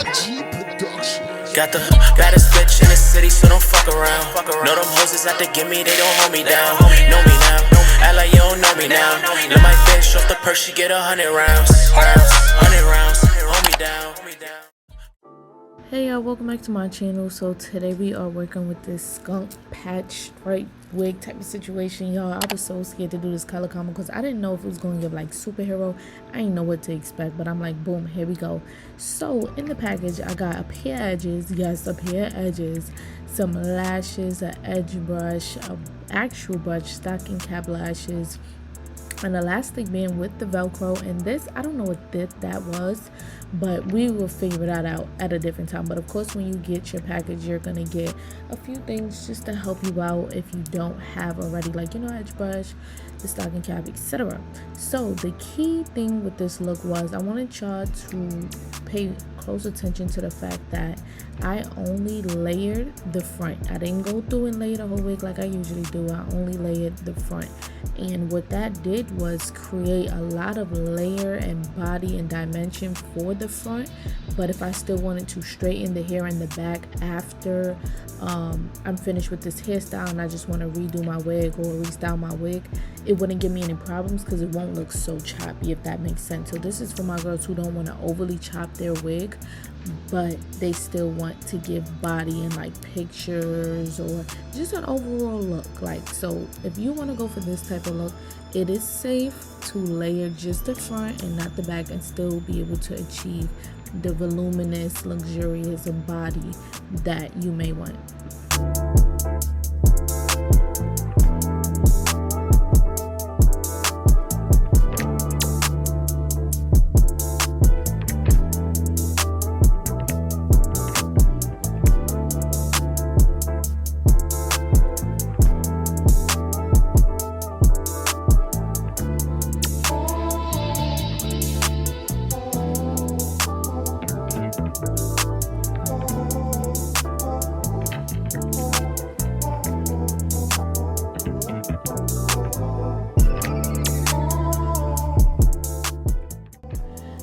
Got the baddest bitch in the city, so don't fuck around. Know them hoes is out to get me, they don't hold me down. Know me now, act like you don't know me now. Let my bitch off the purse, she get 100 rounds. 100 rounds, hold me down. Hey y'all, welcome back to my channel. So today we are working with this skunk patch right wig type of situation. Y'all, I was so scared to do this color combo because I didn't know if it was going to give like superhero. I didn't know what to expect, but I'm like, boom, here we go. So in the package I got a pair of edges, yes, a pair of edges, some lashes, an edge brush, a actual brush, stocking cap lashes, an elastic band with the velcro. And this, I don't know what that was, but we will figure that out at a different time. But of course, when you get your package, you're gonna get a few things just to help you out if you don't have already, like, you know, edge brush, the stocking cap, etc. So the key thing with this look was I wanted y'all to pay close attention to the fact that I only layered the front. I didn't go through and lay the whole wig like I usually do. I only layered the front, and what that did was create a lot of layer and body and dimension for the front. But if I still wanted to straighten the hair in the back after I'm finished with this hairstyle and I just want to redo my wig or restyle my wig, it wouldn't give me any problems because it won't look so choppy, if that makes sense. So this is for my girls who don't want to overly chop their wig, but they still want to give body and like pictures or just an overall look. Like, so if you want to go for this type of look, it is safe to layer just the front and not the back and still be able to achieve the voluminous, luxurious body that you may want.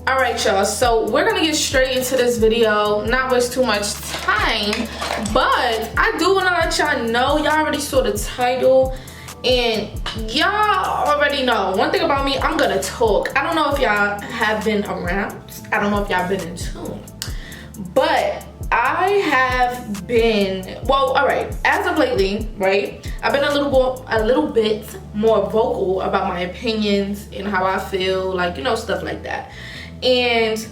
Alright y'all, so we're gonna get straight into this video, not waste too much time, but I do want to let y'all know, y'all already saw the title and y'all already know one thing about me, I'm gonna talk. I don't know if y'all have been around, I don't know if y'all been in tune, but I have been, well, alright, as of lately, right, I've been a little bit more vocal about my opinions and how I feel, like, you know, stuff like that. And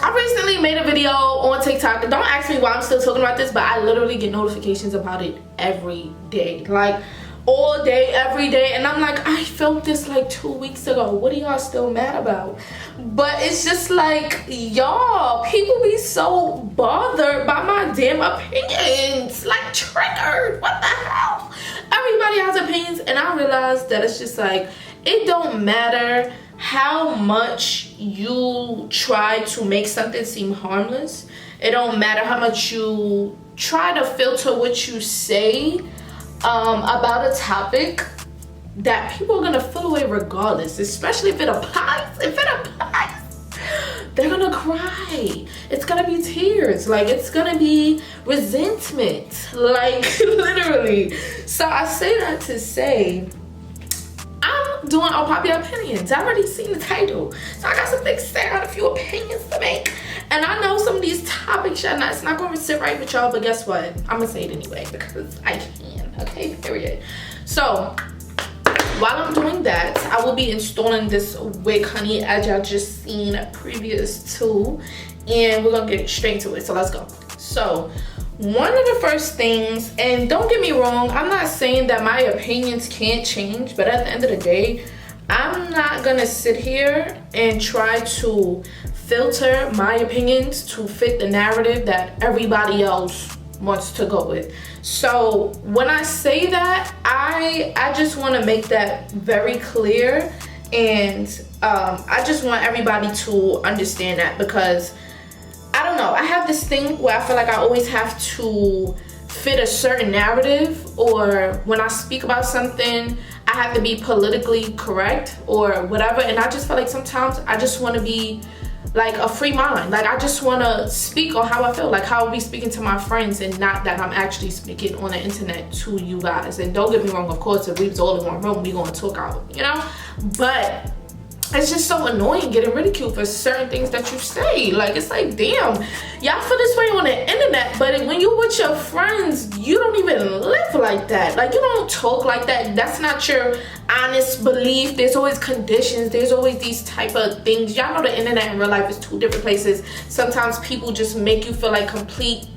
I recently made a video on TikTok. Don't ask me why I'm still talking about this, but I literally get notifications about it every day, like all day, every day. And I'm like, I felt this like 2 weeks ago. What are y'all still mad about? But it's just like, y'all, people be so bothered by my damn opinions, like triggered. What the hell? Everybody has opinions, and I realized that it's just like, it don't matter how much you try to make something seem harmless. It don't matter how much you try to filter what you say about a topic, that people are gonna feel away regardless, especially if it applies. If it applies, they're gonna cry. It's gonna be tears, like it's gonna be resentment, like literally. So I say that to say, I'm doing Unpopular Opinions. I already seen the title, so I got some things to say. I got a few opinions to make, and I know some of these topics it's not going to sit right with y'all, but guess what? I'm gonna say it anyway because I can. Okay, period. So while I'm doing that, I will be installing this wig, honey, as y'all just seen previous to, and we're gonna get straight to it. So let's go. So one of the first things, and don't get me wrong, I'm not saying that my opinions can't change, but at the end of the day, I'm not gonna sit here and try to filter my opinions to fit the narrative that everybody else wants to go with. So when I say that, I just want to make that very clear, and I just want everybody to understand that, because I don't know, I have this thing where I feel like I always have to fit a certain narrative, or when I speak about something, I have to be politically correct or whatever. And I just feel like sometimes I just want to be like a free mind. Like I just want to speak on how I feel, like how I'll be speaking to my friends, and not that I'm actually speaking on the internet to you guys. And don't get me wrong, of course, if we was all in one room, we gonna talk out, you know? But it's just so annoying getting ridiculed for certain things that you say. Like, it's like, damn, y'all feel this way on the internet, but when you with your friends, you don't even live like that. Like, you don't talk like that. That's not your honest belief. There's always conditions. There's always these type of things. Y'all know the internet and real life is two different places. Sometimes people just make you feel like complete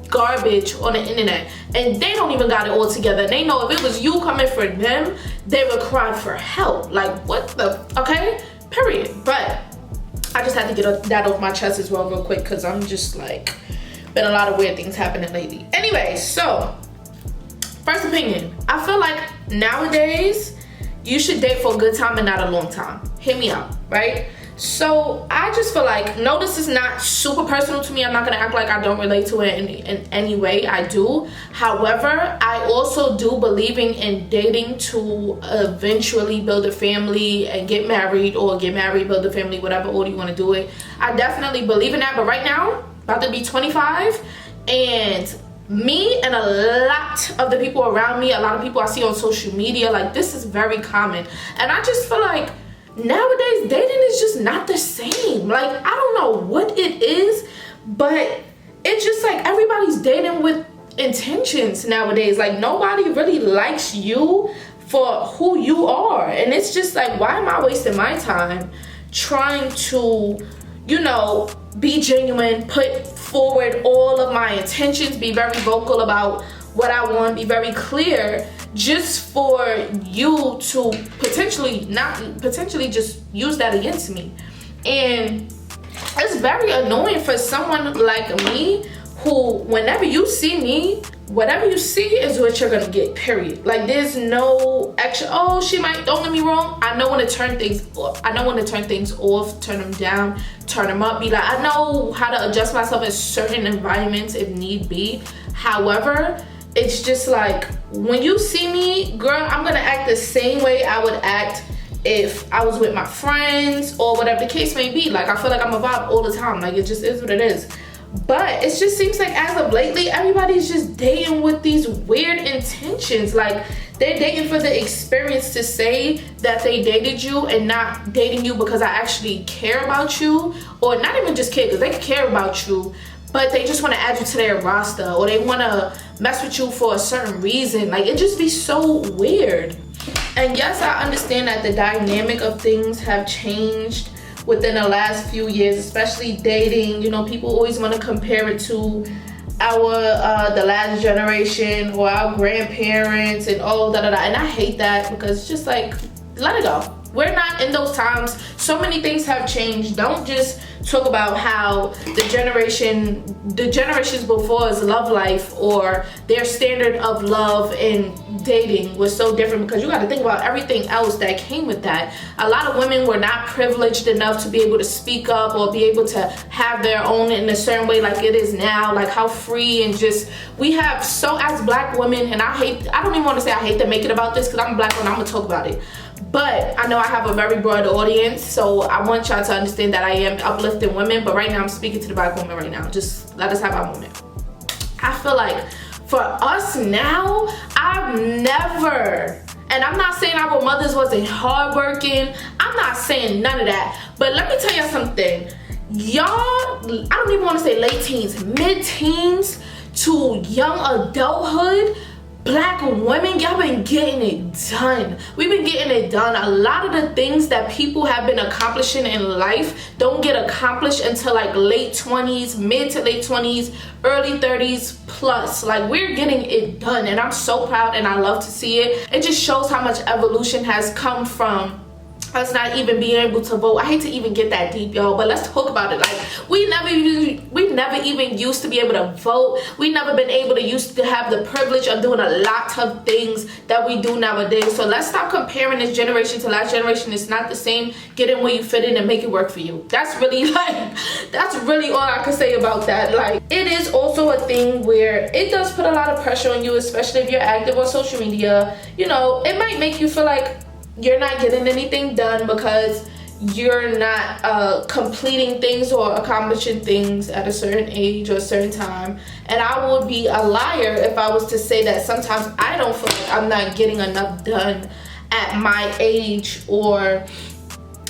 garbage on the internet, and they don't even got it all together. They know if it was you coming for them, they would cry for help. Like, what the, okay, period. But I just had to get that off my chest as well real quick, because I'm just like, been a lot of weird things happening lately. Anyway, so first opinion, I feel like nowadays you should date for a good time and not a long time. Hit me up, right? So I just feel like, no, this is not super personal to me. I'm not gonna act like I don't relate to it in any way. I do. However, I also do believing in dating to eventually build a family and get married, or get married, build a family, whatever order you want to do it. I definitely believe in that. But right now, about to be 25, and me and a lot of the people around me, a lot of people I see on social media, like, this is very common. And I just feel like nowadays dating is just not the same. Like, I don't know what it is, but it's just like everybody's dating with intentions nowadays. Like, nobody really likes you for who you are, and it's just like, why am I wasting my time trying to, you know, be genuine, put forward all of my intentions, be very vocal about what I want, be very clear, just for you to potentially just use that against me. And it's very annoying for someone like me, who, whenever you see me, whatever you see is what you're gonna get, period. Like, there's no extra, oh, she might, don't get me wrong, I know when to turn things off. I know when to turn things off, turn them down, turn them up, be like, I know how to adjust myself in certain environments if need be. However, it's just like, when you see me, girl, I'm gonna act the same way I would act if I was with my friends or whatever the case may be. Like, I feel like I'm a vibe all the time. Like, it just is what it is. But it just seems like as of lately, everybody's just dating with these weird intentions. Like, they're dating for the experience to say that they dated you, and not dating you because I actually care about you, or not even just care, because they care about you, but they just want to add you to their roster, or they want to mess with you for a certain reason. Like, it just be so weird. And yes, I understand that the dynamic of things have changed within the last few years, especially dating. You know, people always want to compare it to the last generation or our grandparents and all that. And I hate that, because it's just like, let it go. We're not in those times. So many things have changed. Don't just talk about how the generations before us love life, or their standard of love and dating was so different, because you got to think about everything else that came with that. A lot of women were not privileged enough to be able to speak up or be able to have their own in a certain way like it is now. Like, how free and just we have, so as black women, and I don't even want to say I hate to make it about this, because I'm a black woman, I'm gonna talk about it. But I know I have a very broad audience, so I want y'all to understand that I am uplifting women. But right now, I'm speaking to the black woman right now. Just let us have our moment. I feel like for us now, I've never, and I'm not saying our mothers wasn't hardworking. I'm not saying none of that. But let me tell y'all something. Y'all, I don't even want to say late teens, mid-teens to young adulthood, black women, y'all been getting it done. We've been getting it done. A lot of the things that people have been accomplishing in life don't get accomplished until like late 20s, mid to late 20s, early 30s plus. Like, we're getting it done, and I'm so proud, and I love to see it. It just shows how much evolution has come from us not even being able to vote. I hate to even get that deep, y'all, but let's talk about it. Like, we never even used to be able to vote. We never been able to used to have the privilege of doing a lot of things that we do nowadays. So let's stop comparing this generation to last generation. It's not the same. Get in where you fit in and make it work for you. That's really all I can say about that. Like, it is also a thing where it does put a lot of pressure on you, especially if you're active on social media. You know, it might make you feel like you're not getting anything done because you're not completing things or accomplishing things at a certain age or a certain time. And I would be a liar if I was to say that sometimes I don't feel like I'm not getting enough done at my age or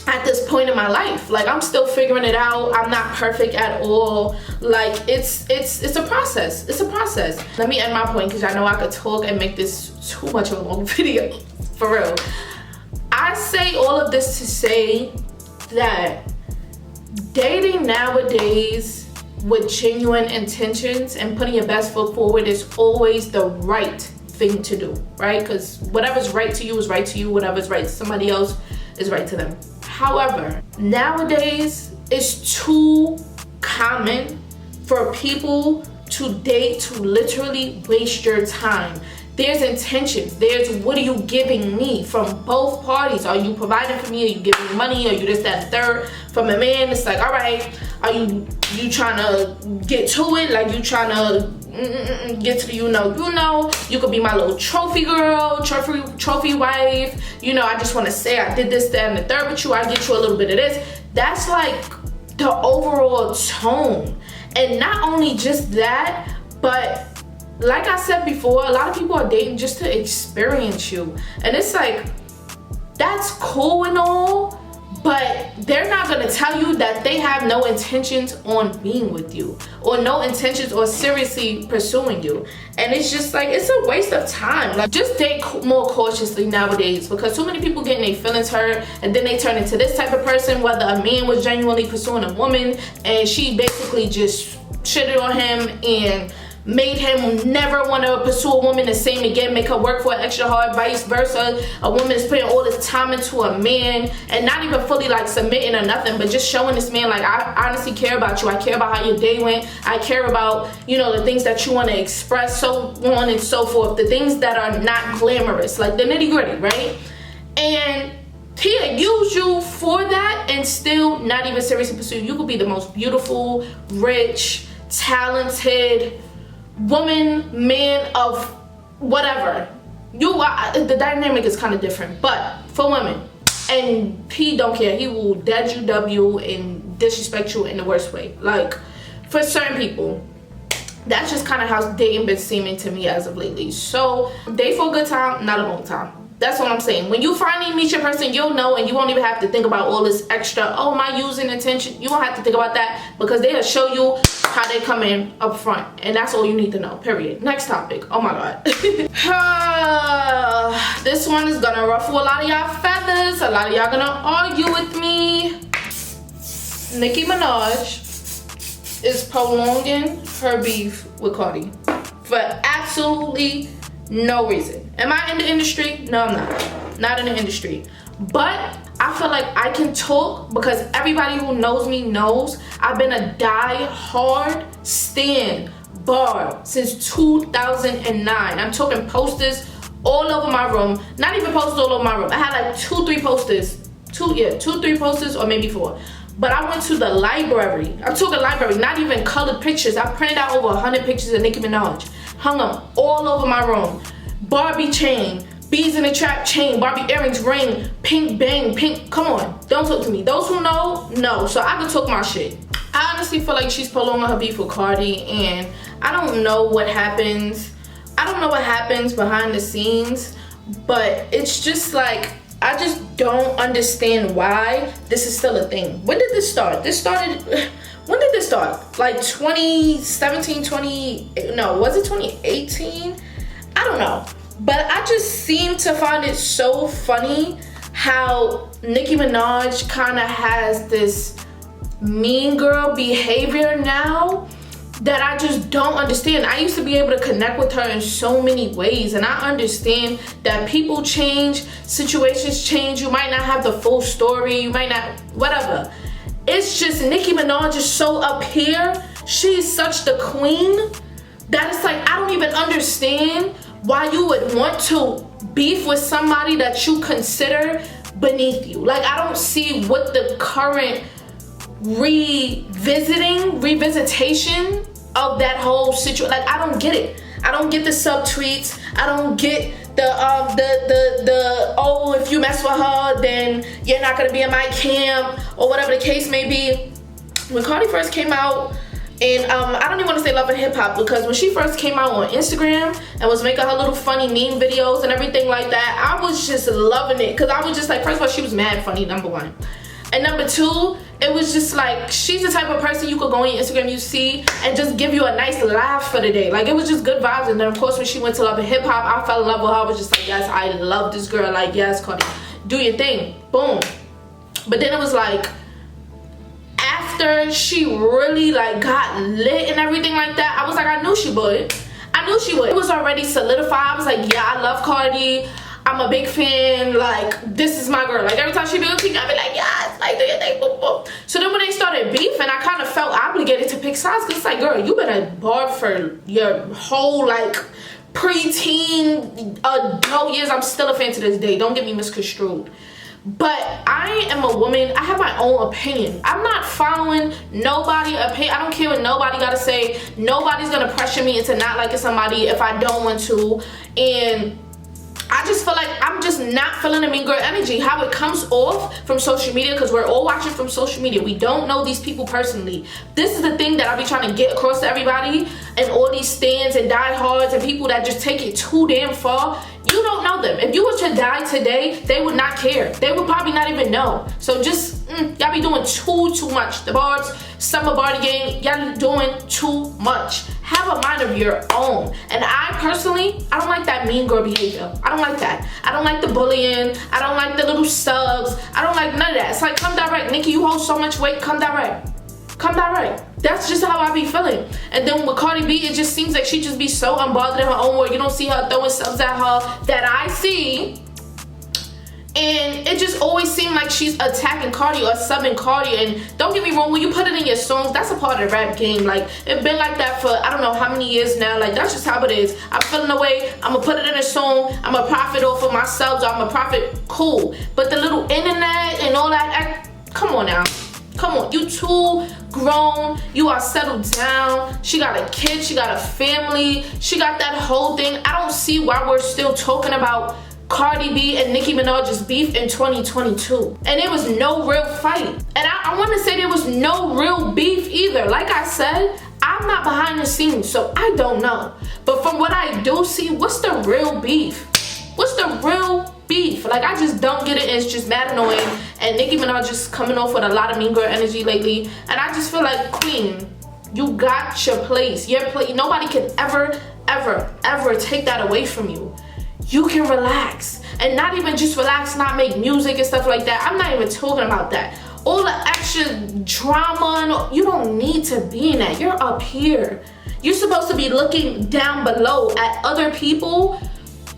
at this point in my life. Like, I'm still figuring it out. I'm not perfect at all. Like, it's a process. It's a process. Let me end my point, because I know I could talk and make this too much of a long video. For real. I say all of this to say that dating nowadays with genuine intentions and putting your best foot forward is always the right thing to do, right? Because whatever's right to you is right to you. Whatever's right to somebody else is right to them. However, nowadays it's too common for people to date to literally waste your time. There's intentions. There's, what are you giving me from both parties? Are you providing for me? Are you giving me money? Are you this, that, and third? From a man, it's like, all right, are you trying to get to it? Like, you trying to get to the you could be my little trophy girl, trophy wife. You know, I just want to say I did this, that, and the third with you. I get you a little bit of this. That's like the overall tone. And not only just that, but like I said before, a lot of people are dating just to experience you. And it's like, that's cool and all, but they're not gonna tell you that they have no intentions on being with you, or no intentions or seriously pursuing you. And it's just like, it's a waste of time. Like, just date more cautiously nowadays, because too many people getting their feelings hurt, and then they turn into this type of person, whether a man was genuinely pursuing a woman and she basically just shitted on him and made him never want to pursue a woman the same again, make her work for it extra hard, vice versa. A woman is putting all this time into a man and not even fully like submitting or nothing, but just showing this man like, I honestly care about you. I care about how your day went. I care about, you know, the things that you want to express, so on and so forth. The things that are not glamorous, like the nitty gritty, right? And he'll use you for that and still not even seriously pursue you. You could be the most beautiful, rich, talented woman, man of whatever. The dynamic is kind of different, but for women, and he don't care. He will dead you, W, and disrespect you in the worst way. Like, for certain people, that's just kind of how dating been seeming to me as of lately. So, date for a good time, not a long time. That's what I'm saying. When you finally meet your person, you'll know, and you won't even have to think about all this extra, oh, my using intention. You won't have to think about that, because they'll show you how they come in up front. And that's all you need to know, period. Next topic. Oh my God. This one is gonna ruffle a lot of y'all feathers. A lot of y'all gonna argue with me. Nicki Minaj is prolonging her beef with Cardi for absolutely no reason. Am I in the industry? No, I'm not. Not in the industry. But I feel like I can talk, because everybody who knows me knows I've been a die-hard stan Barb since 2009. I'm talking posters all over my room. Not even posters all over my room. I had like 2-3 posters. 2-3 posters, or maybe 4. But I went to the library. I'm talking library, not even colored pictures. I printed out over 100 pictures of Nicki Minaj. Hung them all over my room. Barbie chain, bees in the trap chain, Barbie earrings, ring, pink bang, pink. Come on, don't talk to me. Those who know, know. So I can talk my shit. I honestly feel like she's prolonging her beef with Cardi, and I don't know what happens. I don't know what happens behind the scenes, but it's just like, I just don't understand why this is still a thing. When did this start? When did this start? Like 2017, was it 2018? I don't know. But I just seem to find it so funny how Nicki Minaj kind of has this mean girl behavior now that I just don't understand. I used to be able to connect with her in so many ways, and I understand that people change, situations change, you might not have the full story, you might not, whatever. It's just Nicki Minaj is so up here, she's such the queen, that it's like, I don't even understand why you would want to beef with somebody that you consider beneath you. Like, I don't see what the current revisitation of that whole situation, like, I don't get it. I don't get the subtweets. I don't get oh, if you mess with her, then you're not gonna be in my camp, or whatever the case may be. When Cardi first came out, and I don't even want to say Love and Hip Hop, because when she first came out on Instagram and was making her little funny meme videos and everything like that, I was just loving it, because I was just like, first of all, she was mad funny, number one. And number two, it was just like, she's the type of person you could go on your Instagram, you see, and just give you a nice laugh for the day. Like, it was just good vibes. And then, of course, when she went to Love and Hip Hop, I fell in love with her. I was just like, yes, I love this girl. Like, yes, Cardi, do your thing. Boom. But then it was like, after she really, like, got lit and everything like that, I was like, I knew she would. I knew she would. It was already solidified. I was like, yeah, I love Cardi. I'm a big fan. Like, this is my girl. Like, every time she be on TV, I'd be like, yes, like, do your thing, boom, boom. So then when they started beefing, I kind of felt obligated to pick sides, because it's like, girl, you been a bar for your whole, like, preteen, adult years. I'm still a fan to this day. Don't get me misconstrued. But I am a woman. I have my own opinion. I'm not following nobody's opinion. I don't care what nobody got to say. Nobody's going to pressure me into not liking somebody if I don't want to. And I just feel like I'm just not feeling the mean girl energy, how it comes off from social media, because we're all watching from social media. We don't know these people personally. This is the thing that I be trying to get across to everybody, and all these stands and diehards and people that just take it too damn far. You don't know them. If you were to die today, they would not care. They would probably not even know. So just, y'all be doing too much. The barbs, summer party game, y'all doing too much. Have a mind of your own. And I personally, I don't like that mean girl behavior. I don't like that. I don't like the bullying. I don't like the little subs. I don't like none of that. It's like, come direct. Nicki, you hold so much weight. Come direct. Come direct. That's just how I be feeling. And then with Cardi B, it just seems like she just be so unbothered in her own world. You don't see her throwing subs at her that I see. And it just always seemed like she's attacking Cardi or subbing Cardi. And don't get me wrong, when you put it in your songs, that's a part of the rap game. Like, it's been like that for I don't know how many years now. Like, that's just how it is. I'm feeling away, I'm gonna put it in a song, I'm gonna profit off of my subs, or I'm gonna profit, cool. But the little internet and all that, come on now. Come on, you too grown, you are settled down. She got a kid, she got a family, she got that whole thing. I don't see why we're still talking about Cardi B and Nicki Minaj's beef in 2022. And it was no real fight. And I want to say there was no real beef either. Like I said, I'm not behind the scenes, so I don't know. But from what I do see, what's the real beef? What's the real beef? Like, I just don't get it, and it's just mad annoying. And Nicki Minaj just coming off with a lot of mean girl energy lately. And I just feel like, queen, you got your place. Your place. Nobody can ever take that away from you. You can relax. And not even just relax, not make music and stuff like that. I'm not even talking about that. All the extra drama, you don't need to be in that. You're up here. You're supposed to be looking down below at other people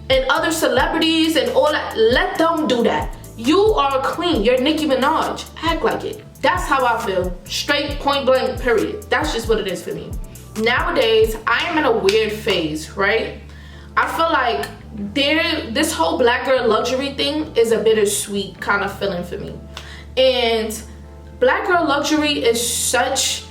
and other celebrities and all that. Let them do that. You are clean. You're Nicki Minaj. Act like it. That's how I feel. Straight, point blank, period. That's just what it is for me. Nowadays, I am in a weird phase, right? I feel like this whole black girl luxury thing is a bittersweet kind of feeling for me. And black girl luxury is such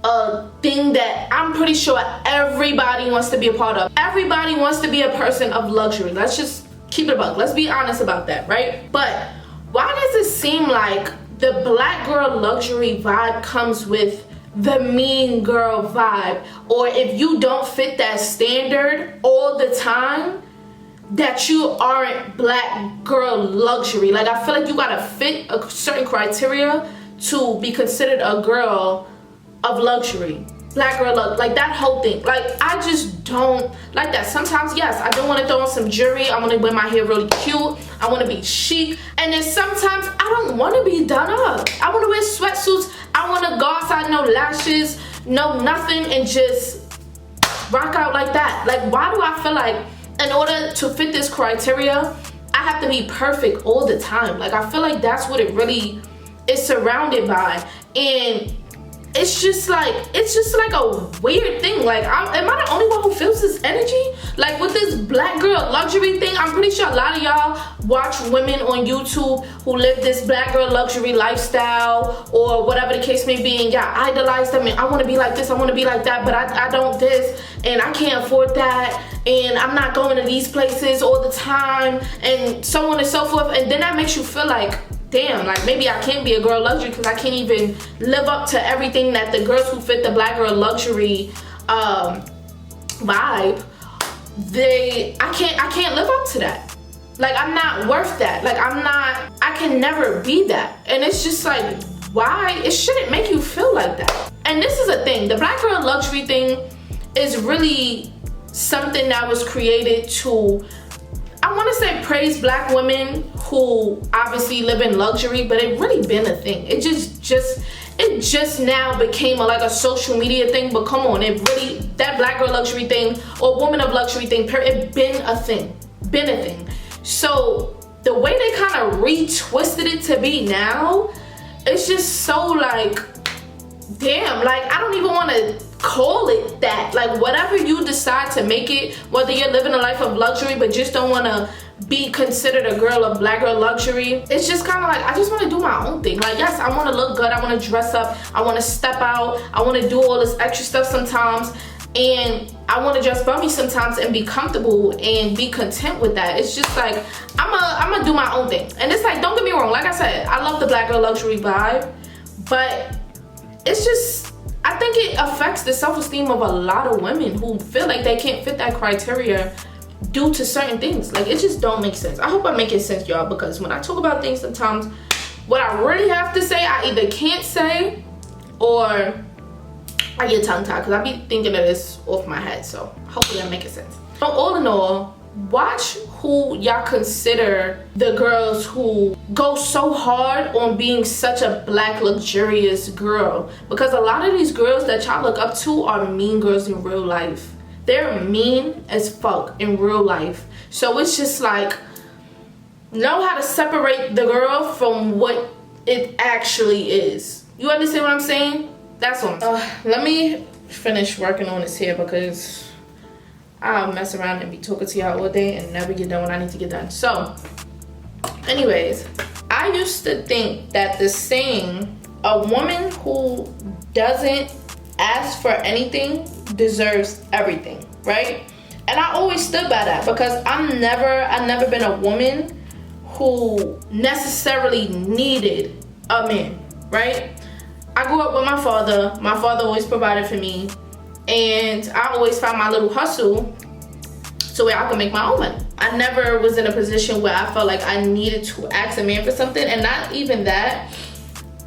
a thing that I'm pretty sure everybody wants to be a part of. Everybody wants to be a person of luxury. Let's just keep it a buck. Let's be honest about that, right? But why does it seem like the black girl luxury vibe comes with the mean girl vibe? Or if you don't fit that standard all the time, that you aren't black girl luxury. Like, I feel like you gotta fit a certain criteria to be considered a girl of luxury. Black girl luxury, like that whole thing. Like, I just don't like that. Sometimes, yes, I do want to throw on some jewelry. I want to wear my hair really cute. I want to be chic. And then sometimes I don't want to be done up. I want to wear sweatsuits. I want to go outside, no lashes, no nothing, and just rock out like that. Like, why do I feel like in order to fit this criteria, I have to be perfect all the time? Like, I feel like that's what it really is surrounded by. And it's just like a weird thing. Like, am I the only one who feels this energy? Like, with this black girl luxury thing, I'm pretty sure a lot of y'all watch women on YouTube who live this black girl luxury lifestyle or whatever the case may be, and y'all idolize them, and I want to be like this, I want to be like that, but I don't this, and I can't afford that, and I'm not going to these places all the time, and so on and so forth. And then that makes you feel like, damn, like maybe I can't be a girl luxury because I can't even live up to everything that the girls who fit the black girl luxury vibe, I can't live up to that. Like, I'm not worth that. Like, I can never be that. And it's just like, why? It shouldn't make you feel like that. And this is a thing, the black girl luxury thing is really something that was created to, I want to say, praise black women who obviously live in luxury, but it really been a thing. It just now became like a social media thing. But come on, it really, that black girl luxury thing or woman of luxury thing, it been a thing. So the way they kind of retwisted it to be now, it's just so like, damn, like I don't even want to call it that. Like, whatever you decide to make it, whether you're living a life of luxury but just don't want to be considered a girl of black girl luxury, it's just kind of like, I just want to do my own thing. Like, yes, I want to look good, I want to dress up, I want to step out, I want to do all this extra stuff sometimes, and I want to dress bummy sometimes and be comfortable and be content with that. It's just like, I'm gonna do my own thing. And it's like, don't get me wrong, like I said, I love the black girl luxury vibe, but it's just, I think it affects the self-esteem of a lot of women who feel like they can't fit that criteria due to certain things. Like, it just don't make sense. I hope I'm making sense, y'all, because when I talk about things sometimes, what I really have to say, I either can't say or I get tongue-tied because I be thinking of this off my head. So hopefully I'm making sense. So all in all, watch who y'all consider the girls who go so hard on being such a black luxurious girl, because a lot of these girls that y'all look up to are mean girls in real life. They're mean as fuck in real life. So it's just like, know how to separate the girl from what it actually is. You understand what I'm saying? That's what I'm saying. Let me finish working on this hair because I'll mess around and be talking to y'all all day and never get done when I need to get done. So, anyways, I used to think that the saying, a woman who doesn't ask for anything deserves everything, right? And I always stood by that because I've never been a woman who necessarily needed a man, right? I grew up with my father. My father always provided for me, and I always found my little hustle so where I could make my own money. I never was in a position where I felt like I needed to ask a man for something, and not even that,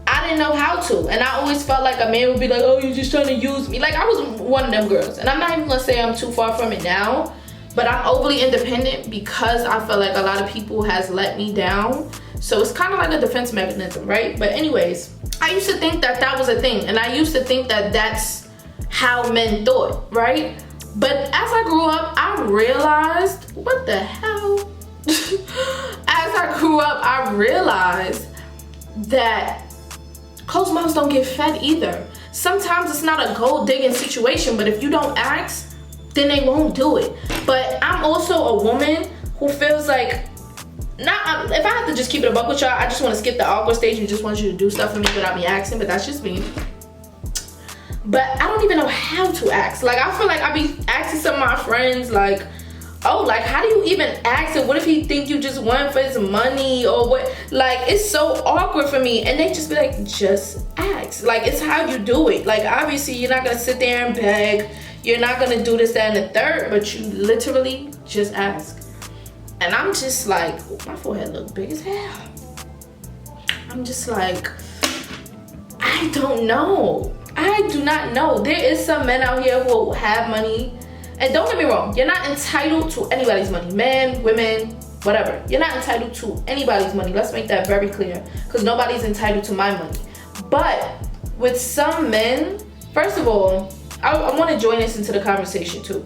I didn't know how to. And I always felt like a man would be like, oh, you're just trying to use me. Like, I was one of them girls, and I'm not even gonna say I'm too far from it now, but I'm overly independent because I feel like a lot of people has let me down. So it's kind of like a defense mechanism, right? But anyways, I used to think that that was a thing, and I used to think that that's how men thought, right? But as I grew up, I realized, what the hell? As I grew up, I realized that closed mouths don't get fed either. Sometimes it's not a gold digging situation, but if you don't ask, then they won't do it. But I'm also a woman who feels like, if I have to just keep it a buck with y'all, I just want to skip the awkward stage and just want you to do stuff for me without me asking, but that's just me. But I don't even know how to ask. Like, I feel like I be asking some of my friends, like, oh, like, how do you even ask him? What if he think you just want for his money or what? Like, it's so awkward for me. And they just be like, just ask. Like, it's how you do it. Like, obviously, you're not going to sit there and beg. You're not going to do this, that, and the third, but you literally just ask. And I'm just like, oh, my forehead looks big as hell. I'm just like, I don't know. I do not know. There is some men out here who have money. And don't get me wrong, you're not entitled to anybody's money. Men, women, whatever. You're not entitled to anybody's money. Let's make that very clear. Because nobody's entitled to my money. But with some men, first of all, I want to join us into the conversation too.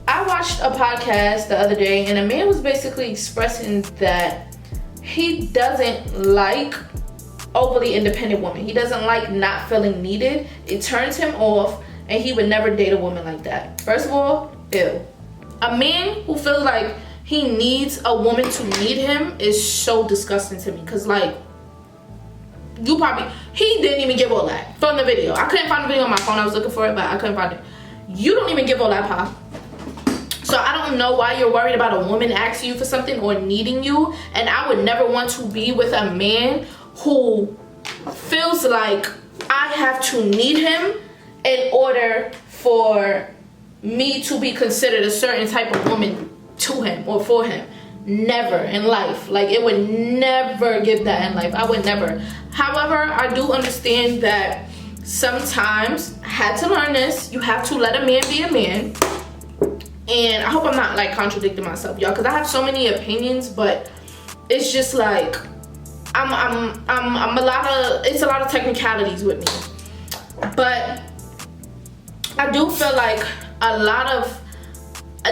I watched a podcast the other day, and a man was basically expressing that he doesn't like overly independent woman. He doesn't like not feeling needed. It turns him off, and he would never date a woman like that. First of all, ew. A man who feels like he needs a woman to need him is so disgusting to me. Cause like, he didn't even give all that from the video. I couldn't find the video on my phone. I was looking for it, but I couldn't find it. You don't even give all that, Pa. So I don't know why you're worried about a woman asking you for something or needing you. And I would never want to be with a man who feels like I have to need him in order for me to be considered a certain type of woman to him or for him. Never in life. Like, it would never give that in life. I would never. However, I do understand that sometimes, I had to learn this, you have to let a man be a man. And I hope I'm not like contradicting myself, y'all, because I have so many opinions, but it's just like it's a lot of technicalities with me. But I do feel like a lot of,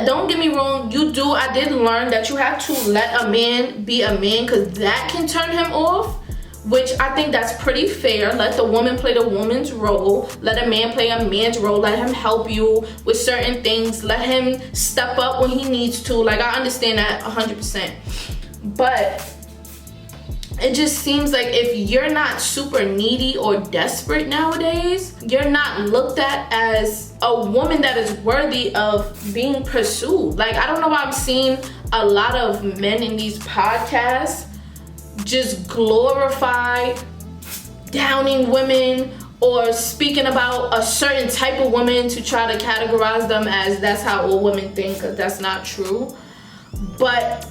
don't get me wrong, I did learn that you have to let a man be a man, because that can turn him off, which I think that's pretty fair. Let the woman play the woman's role, let a man play a man's role, let him help you with certain things, let him step up when he needs to. Like, I understand that 100%. But it just seems like if you're not super needy or desperate nowadays, you're not looked at as a woman that is worthy of being pursued. Like, I don't know why I'm seeing a lot of men in these podcasts just glorify downing women or speaking about a certain type of woman to try to categorize them as that's how all women think, because that's not true. But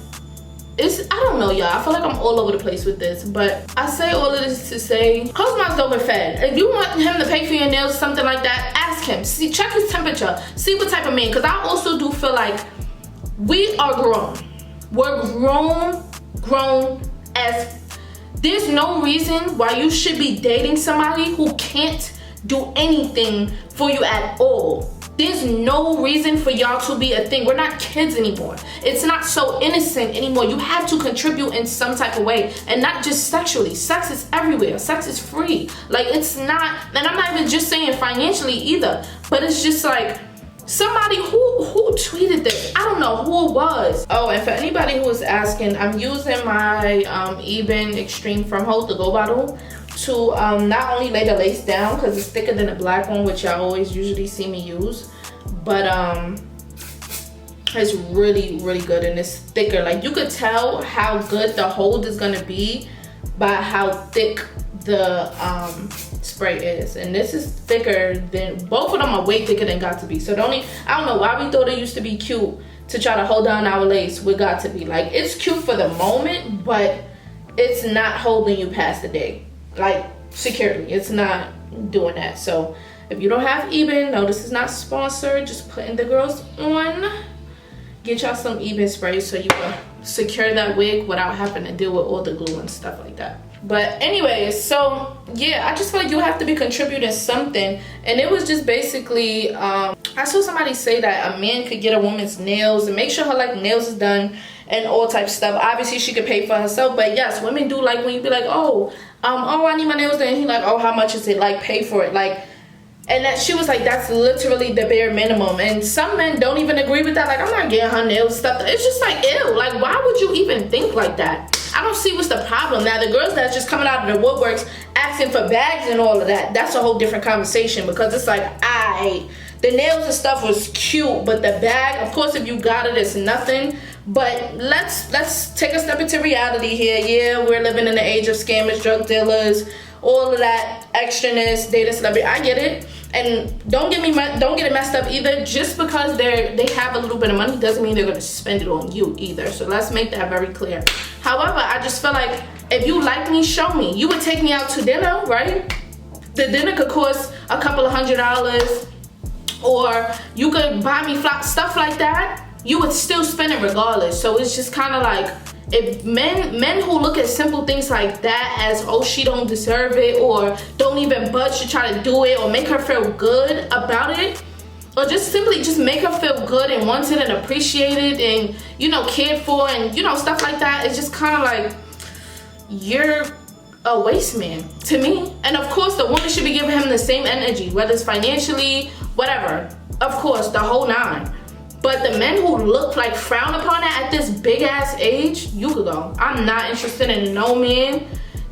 I don't know, y'all. I feel like I'm all over the place with this, but I say all of this to say, close mouths don't get fed. If you want him to pay for your nails, something like that, ask him. See, check his temperature. See what type of man, because I also do feel like we are grown. We're grown as, there's no reason why you should be dating somebody who can't do anything for you at all. There's no reason for y'all to be a thing. We're not kids anymore. It's not so innocent anymore. You have to contribute in some type of way, and not just sexually. Sex is everywhere. Sex is free. Like, it's not, and I'm not even just saying financially either, but it's just like, somebody who tweeted this, I don't know who it was. Oh, and for anybody who is asking, I'm using my Eben Extreme Firm Hold, the Go bottle, to not only lay the lace down because it's thicker than the black one, which y'all always usually see me use, but it's really good, and it's thicker. Like, you could tell how good the hold is gonna be by how thick the spray is, and this is thicker than, both of them are way thicker than Got To Be. So I don't know why we thought it used to be cute to try to hold down our lace with Got To Be. Like, it's cute for the moment, but it's not holding you past the day. Like, securely, it's not doing that. So if you don't have Eben, no, this is not sponsored, just putting the girls on, get y'all some Eben spray so you can secure that wig without having to deal with all the glue and stuff like that. But anyways, so yeah, I just feel like you have to be contributing something. And it was just basically, I saw somebody say that a man could get a woman's nails and make sure her like nails is done and all types of stuff. Obviously she could pay for herself, but yes, women do like when you be like, oh, I need my nails done, and he like, oh, how much is it? Like, pay for it. Like, and that she was like, that's literally the bare minimum. And some men don't even agree with that. Like, I'm not getting her nails stuff. It's just like, ew. Like, why would you even think like that? I don't see what's the problem. Now, the girls that's just coming out of the woodworks asking for bags and all of that, that's a whole different conversation, because it's like, the nails and stuff was cute, but the bag, of course, if you got it, it's nothing. But let's take a step into reality here. Yeah, we're living in the age of scammers, drug dealers, all of that extraness, data celebrity. I get it, and don't get it messed up either. Just because they have a little bit of money doesn't mean they're gonna spend it on you either. So let's make that very clear. However, I just feel like if you like me, show me. You would take me out to dinner, right? The dinner could cost a couple of $100, or you could buy me stuff like that. You would still spend it regardless. So it's just kind of like, if men who look at simple things like that as, oh, she don't deserve it, or don't even budge to try to do it, or make her feel good about it, or just simply just make her feel good and wanted and appreciated and, you know, cared for and, you know, stuff like that, it's just kind of like, a waste man to me. And of course the woman should be giving him the same energy, whether it's financially, whatever, of course, the whole nine. But the men who look like frown upon it at this big ass age, you could go. I'm not interested in no man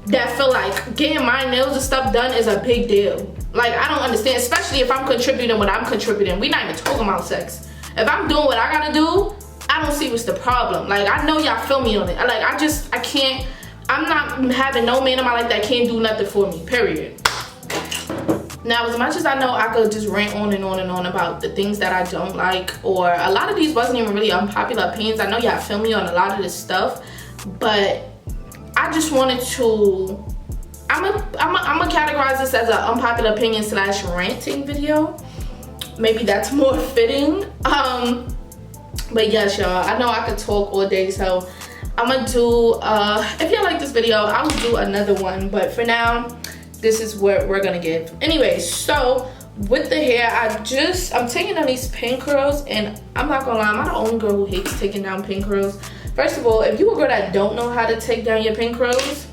that feel like getting my nails and stuff done is a big deal. Like, I don't understand, especially if I'm contributing what I'm contributing. We not even talking about sex. If I'm doing what I gotta do, I don't see what's the problem. Like, I know y'all feel me on it. Like, I can't, I'm not having no man in my life that can't do nothing for me, period. Now, as much as I know I could just rant on and on and on about the things that I don't like, or a lot of these wasn't even really unpopular opinions. I know y'all feel me on a lot of this stuff, but I just wanted to, I'm gonna categorize this as an unpopular opinion / ranting video. Maybe that's more fitting. But yes, y'all, I know I could talk all day, so I'm gonna do, if y'all like this video, I'll do another one, but for now, this is what we're gonna give. Anyway, so with the hair, I'm taking down these pin curls, and I'm not gonna lie, I'm not the only girl who hates taking down pin curls. First of all, if you a girl that don't know how to take down your pin curls,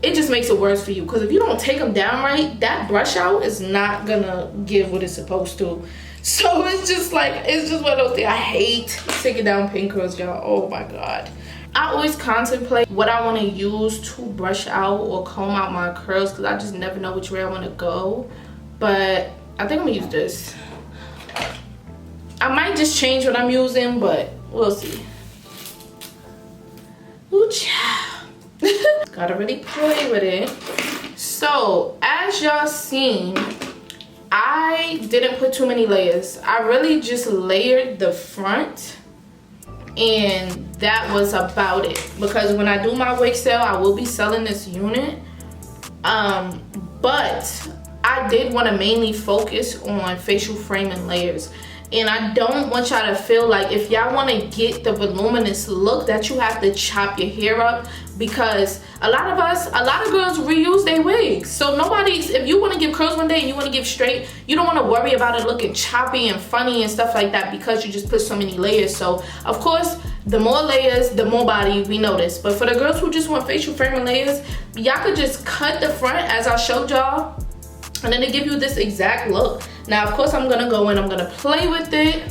it just makes it worse for you, because if you don't take them down right, that brush out is not gonna give what it's supposed to. So it's just like, it's just one of those things. I hate taking down pin curls, y'all. Oh my god. I always contemplate what I want to use to brush out or comb out my curls, because I just never know which way I want to go. But I think I'm gonna use this. I might just change what I'm using, but we'll see. Ooh, child. Gotta really play with it. So as y'all seen, I didn't put too many layers. I really just layered the front, and that was about it, because when I do my wig sale, I will be selling this unit, but I did want to mainly focus on facial framing layers. And I don't want y'all to feel like if y'all want to get the voluminous look that you have to chop your hair up, because a lot of girls reuse their wigs. So if you want to give curls one day and you want to give straight, you don't want to worry about it looking choppy and funny and stuff like that, because you just put so many layers. So of course, the more layers, the more body, we notice. But for the girls who just want facial framing layers, y'all could just cut the front as I showed y'all, and then they give you this exact look. Now, of course, I'm gonna go in, I'm gonna play with it,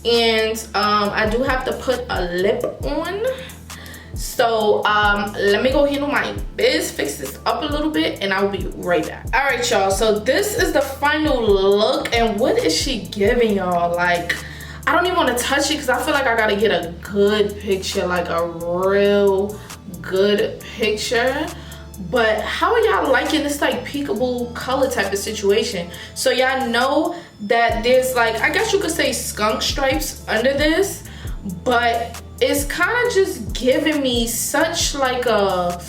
and I do have to put a lip on. So let me go handle my biz, fix this up a little bit, and I'll be right back. All right, y'all, so this is the final look, and what is she giving y'all? Like, I don't even want to touch it, because I feel like I gotta get a good picture, like a real good picture. But how are y'all liking this like peekaboo color type of situation? So y'all know that there's like, I guess you could say skunk stripes under this, but it's kind of just giving me such like a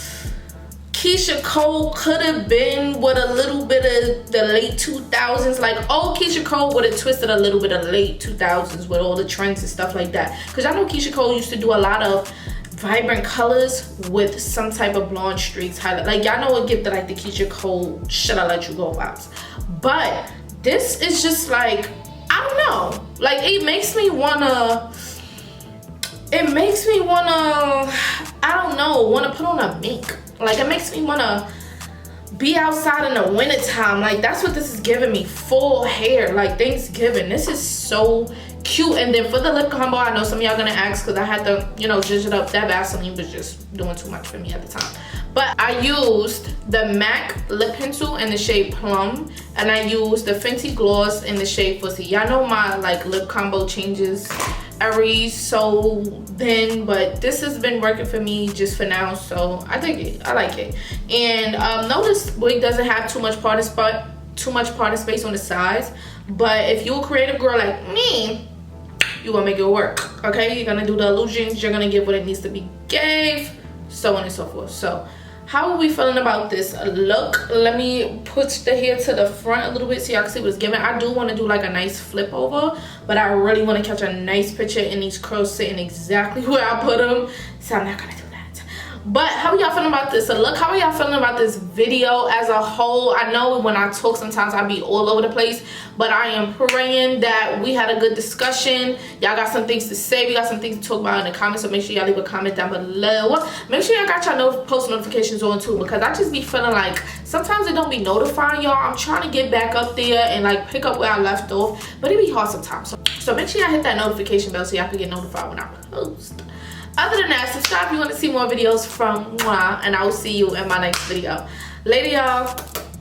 Keisha Cole could have been with a little bit of the late 2000s. Like, oh, Keisha Cole would have twisted a little bit of late 2000s with all the trends and stuff like that. Because I know Keisha Cole used to do a lot of vibrant colors with some type of blonde streaks highlight. Like, y'all know what give the like the Keisha Cole should I let you go vibes. But this is just like, I don't know. Like, it makes me wanna, I don't know, wanna put on a mink. Like, it makes me wanna be outside in the wintertime. Like, that's what this is giving me. Full hair, like Thanksgiving. This is so cute. And then for the lip combo, I know some of y'all gonna ask, because I had to, you know, zhuzh it up. That Vaseline was just doing too much for me at the time. But I used the MAC lip pencil in the shade Plum, and I used the Fenty gloss in the shade Fussy. Y'all know my like lip combo changes every so then, but this has been working for me just for now, so I dig it. I like it. And notice wig doesn't have too much part of space on the sides, but if you're a creative girl like me, you're gonna make it work. Okay, you're gonna do the illusions, you're gonna give what it needs to be gave, so on and so forth. So how are we feeling about this look? Let me put the hair to the front a little bit so y'all can see what it's giving. I do want to do like a nice flip over, but I really want to catch a nice picture in these curls sitting exactly where I put them, so I'm not gonna do that. But how are y'all feeling about this? So look, how are y'all feeling about this video as a whole? I know when I talk sometimes I be all over the place, but I am praying that we had a good discussion. Y'all got some things to say. We got some things to talk about in the comments, so make sure y'all leave a comment down below. Make sure y'all got y'all post notifications on too, because I just be feeling like sometimes it don't be notifying y'all. I'm trying to get back up there and like pick up where I left off, but it be hard sometimes. So make sure y'all hit that notification bell so y'all can get notified when I post. Other than that, subscribe if you want to see more videos from moi, and I will see you in my next video. Later, y'all.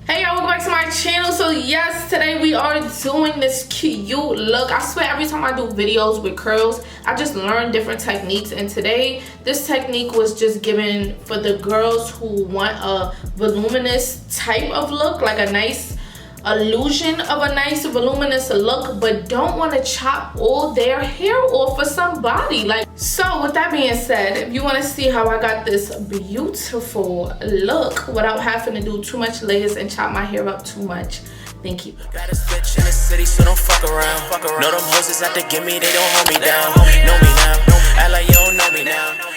Hey y'all, welcome back to my channel. So yes, today we are doing this cute look. I swear every time I do videos with curls, I just learn different techniques, and today this technique was just given for the girls who want a voluminous type of look, like a nice illusion of a nice voluminous look, but don't want to chop all their hair off for somebody. Like, so with that being said, if you want to see how I got this beautiful look without having to do too much layers and chop my hair up too much, thank you. Got a bitch in the city, so don't fuck around. Know them hoes is out to get me, they don't hold me down. Know me now, act like you don't know me now.